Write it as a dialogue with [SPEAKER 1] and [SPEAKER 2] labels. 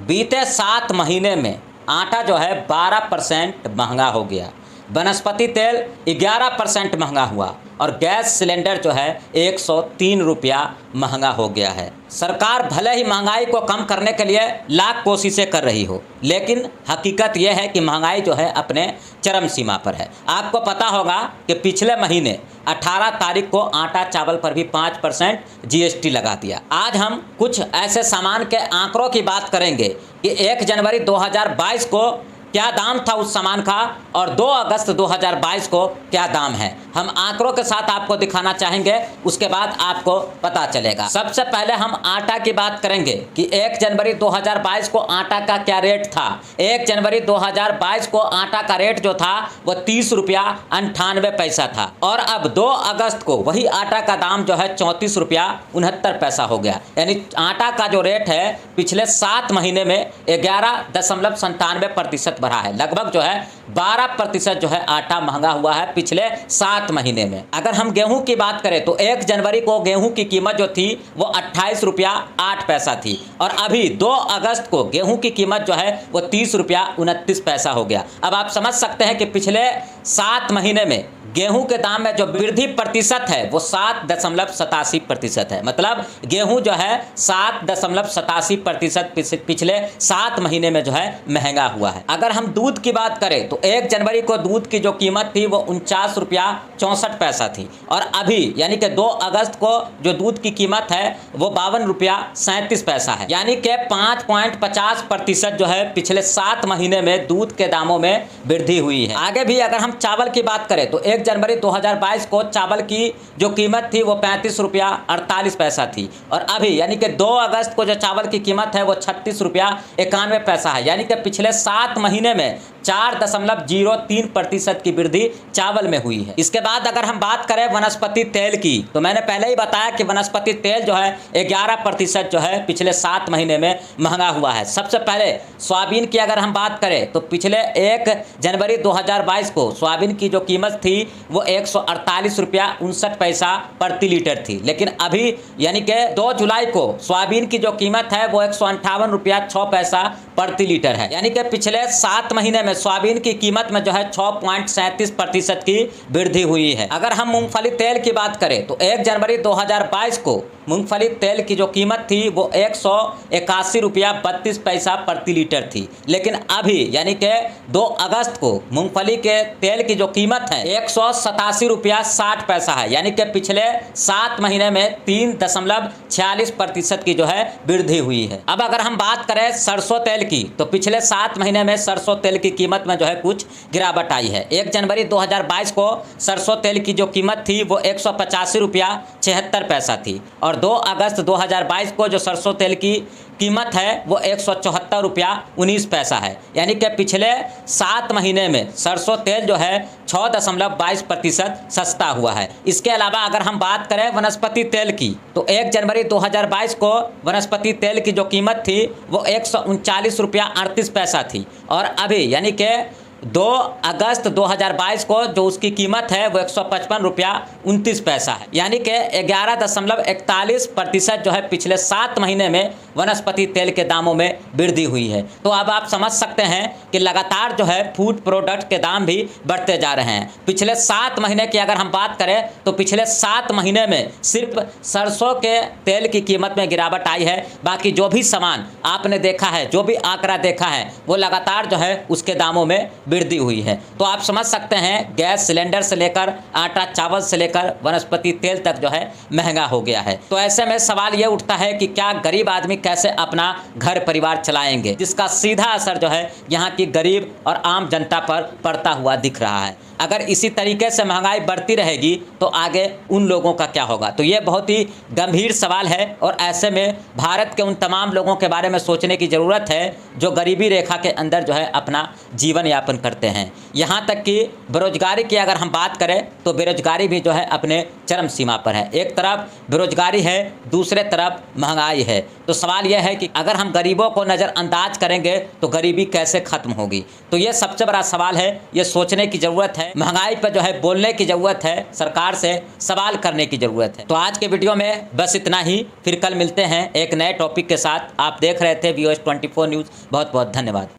[SPEAKER 1] बीते 7 महीने में आटा जो है 12% महंगा हो गया, वनस्पति तेल 11% महंगा हुआ और गैस सिलेंडर जो है 103 रुपया महंगा हो गया है। सरकार भले ही महंगाई को कम करने के लिए लाख कोशिशें कर रही हो, लेकिन हकीकत यह है कि महंगाई जो है अपने चरम सीमा पर है। आपको पता होगा कि पिछले महीने 18 तारीख को आटा चावल पर भी 5% जीएसटी लगा दिया। आज हम कुछ ऐसे सामान के आंकड़ों की बात करेंगे कि 1 जनवरी 2022 को क्या दाम था उस सामान का और 2 अगस्त 2022 को क्या दाम है। हम आंकड़ों के साथ आपको दिखाना चाहेंगे, उसके बाद आपको पता चलेगा। सबसे पहले हम आटा की बात करेंगे कि 1 जनवरी 2022 को आटा का क्या रेट था। 1 जनवरी 2022 को आटा का रेट जो था वो 30 रुपया 98 पैसा था और अब 2 अगस्त को वही आटा का दाम जो है 34 रुपया 69 पैसा हो गया। यानी आटा का जो रेट है पिछले 7 महीने में 11.97% बढ़ा है। लगभग जो है 12% जो है आटा महंगा हुआ है पिछले 7 महीने में। अगर हम गेहूं की बात करें तो 1 जनवरी को गेहूं की कीमत जो थी वो 28 रुपया 8 पैसा थी और अभी 2 अगस्त को गेहूं की कीमत जो है वो 30 रुपया 29 पैसा हो गया। अब आप समझ सकते हैं कि पिछले 7 महीने में गेहूं के दाम में जो वृद्धि प्रतिशत है वो 7.87% है। मतलब गेहूं जो है 7.87% पिछले 7 महीने में जो है महंगा हुआ है। अगर हम दूध की बात करें तो 1 जनवरी को दूध की जो कीमत थी वो 49 रुपया 64 पैसा थी और अभी यानी कि 2 अगस्त को जो दूध की कीमत है वो 52 रुपया 37 पैसा है। यानी कि 5.50% जो है पिछले 7 महीने में दूध के दामों में वृद्धि हुई है। आगे भी अगर हम चावल की बात करें तो 1 जनवरी 2022 को चावल की जो कीमत थी वो 35 रुपया 48 पैसा थी और अभी यानी कि 2 अगस्त को जो चावल की कीमत है वो 36 रुपया 91 पैसा है। यानी कि पिछले 7 महीने में 4.03% की वृद्धि चावल में हुई है। इसके बाद अगर हम बात करें वनस्पति तेल की तो मैंने पहले ही बताया कि वनस्पति तेल जो है 11% जो है पिछले 7 महीने में महंगा हुआ है। सबसे पहले सोयाबीन की अगर हम बात करें तो पिछले 1 जनवरी 2022 को सोयाबीन की जो कीमत थी वो 148 रुपया 59 पैसा प्रति लीटर थी, लेकिन अभी यानी कि 2 जुलाई को सोयाबीन की जो कीमत है वो 158 रुपया 6 पैसा प्रति लीटर है। यानी कि पिछले 7 महीने में सोयाबीन की कीमत में जो है 6.37% की वृद्धि हुई है। अगर हम मूंगफली तेल की बात करें तो 1 जनवरी 2022 को मूंगफली तेल की जो कीमत थी वो 181 रुपया 32 पैसा प्रति लीटर थी, लेकिन अभी यानी कि 2 अगस्त को मूंगफली के तेल की जो कीमत है 187 रुपया 60 पैसा है। यानी कि पिछले 7 महीने में 3.46% की जो है वृद्धि हुई है। अब अगर हम बात करें सरसों तेल की तो पिछले 7 महीने में सरसों तेल की कीमत में जो है कुछ गिरावट आई है। 1 जनवरी 2022 को सरसों तेल की जो कीमत थी वो 185 रुपया 76 पैसा थी और 2 अगस्त 2022 को जो सरसों तेल की कीमत है वो 174 रुपया 19 पैसा है। यानी कि पिछले 7 महीने में सरसों तेल जो है 6.22% सस्ता हुआ है। इसके अलावा अगर हम बात करें वनस्पति तेल की तो 1 जनवरी 2022 को वनस्पति तेल की जो कीमत थी वो 139 रुपया 38 पैसा थी और अभी यानी कि 2 अगस्त 2022 को जो उसकी कीमत है वो 155 रुपया 29 पैसा है। यानी कि 11.41% जो है पिछले 7 महीने में वनस्पति तेल के दामों में वृद्धि हुई है। तो अब आप समझ सकते हैं कि लगातार जो है फूड प्रोडक्ट के दाम भी बढ़ते जा रहे हैं। पिछले 7 महीने की अगर हम बात करें तो पिछले 7 महीने में सिर्फ सरसों के तेल की कीमत में गिरावट आई है। बाकी जो भी सामान आपने देखा है, जो भी आंकड़ा देखा है, वो लगातार जो है उसके दामों में वृद्धि हुई है। तो आप समझ सकते हैं गैस सिलेंडर से लेकर आटा चावल से लेकर वनस्पति तेल तक जो है महंगा हो गया है। तो ऐसे में सवाल ये उठता है कि क्या गरीब आदमी कैसे अपना घर परिवार चलाएंगे, जिसका सीधा असर जो है यहाँ की गरीब और आम जनता पर पड़ता हुआ दिख रहा है। अगर इसी तरीके से महंगाई बढ़ती रहेगी तो आगे उन लोगों का क्या होगा। तो ये बहुत ही गंभीर सवाल है और ऐसे में भारत के उन तमाम लोगों के बारे में सोचने की ज़रूरत है जो गरीबी रेखा के अंदर जो है अपना जीवन यापन करते हैं। यहाँ तक कि बेरोजगारी की अगर हम बात करें तो बेरोजगारी भी जो है अपने चरम सीमा पर है। एक तरफ बेरोजगारी है, दूसरे तरफ महंगाई है। तो सवाल यह है कि अगर हम गरीबों को नज़रअंदाज करेंगे तो गरीबी कैसे ख़त्म होगी। तो ये सबसे बड़ा सवाल है, ये सोचने की ज़रूरत है। है महंगाई पर जो है बोलने की ज़रूरत है, सरकार से सवाल करने की ज़रूरत है। तो आज के वीडियो में बस इतना ही, फिर कल मिलते हैं एक नए टॉपिक के साथ। आप देख रहे थे VOS 24 न्यूज़। बहुत बहुत धन्यवाद।